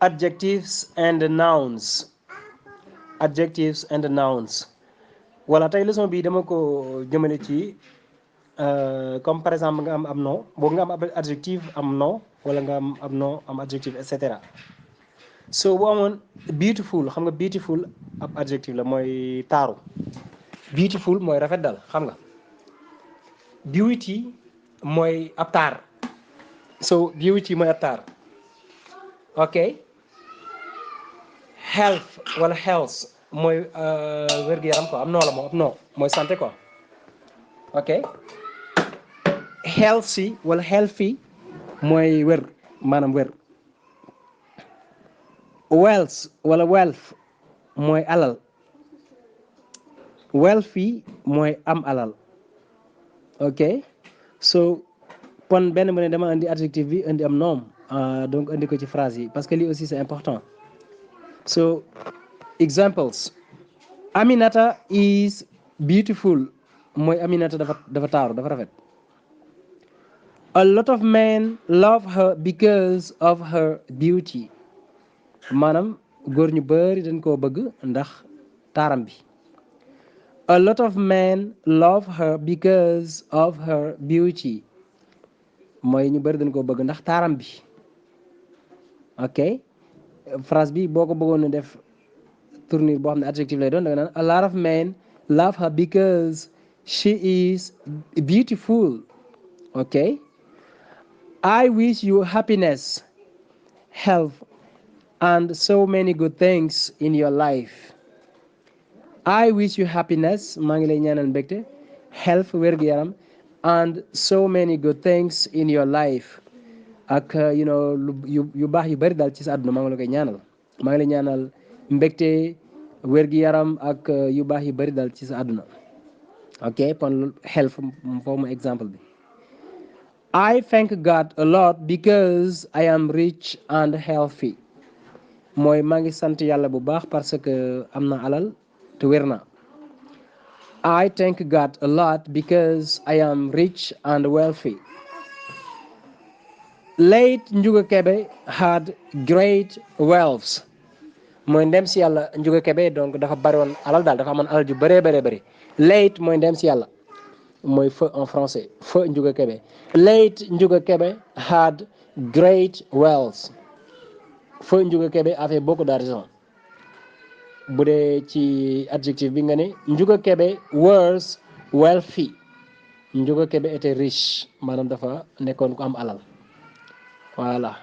adjectives and nouns. Adjectives and nouns. Voilà, tey leçon bi dama ko jëmale ci comme par exemple nga am nom boo nga am adjectif am nom wala nga am nom am adjectif et cetera. So boo amoon beautiful, xam nga beautiful ab adjectif la mooy taaru. Beautiful mooy rafet dal xam nga. Beauty mooy ab taar. So beauty mooy ab taar. Ok. Health wala health mooy wér-gu-yaram quoi am noo la moom am noo mooy santé quoi. Ok. Healthy wala healthy mooy wér maanaam wér. Wealth wala wealth mooy alal. Wealthy mooy am alal. Ok. So kon benn bu ne dama indi adjectif bi indi am nom donc indi ko ci phrase yi parce que lii aussi c'est important. So examples. Aminata is beautiful mooy Aminata dafa taaru dafa rafet. A lot of men love her because of her beauty maanaam góor ñu bari dañ koo bëgg ndax taaram bi. A lot of men love her because of her beauty mooy ñu bari dañ koo bëgg ndax taaram bi. Ok phrase bi boo ko bëggoon a def tournure boo xam ne adjectif lay doon da nga naan a lot of men love her because she is beautiful. Ok. I wish you happiness, health, and so many good things in your life. I wish you happiness, maa ngi lay ñaanal mbégte, health, wér-gu-yaram, and so many good things in your life. Ak yu baax yu bari daal ci sa àdduna maa ngi la koy ñaanal. Maa ngi lay ñaanal mbégte, wér-gu-yaram ak yu baax yu bari daal ci sa àdduna. Ok kon health foofu mu exemple bi. I thank God a lot because I am rich and healthy. mooy maa ngi sant yàlla bu baax parce que am na alal te wér na. I thank God a lot because I am rich and wealthy. Late Njuga Kebe had great wealth. mooy ndem si yàlla Njuga Kebe donc dafa bari woon alal daal dafa amoon alal ju bëree bëri. Late mooy ndem si yàlla mooy feu en français feu Njuga Kebe. Late Njuga Kebe had great wealth. Feu Njuga Kebe avait beaucoup d'argent. bu dee ci adjectif bi nga ne Njuga Kebe was wealthy. Njuga Kebe était riche maanaam dafa nekkoon ku am alal voilà.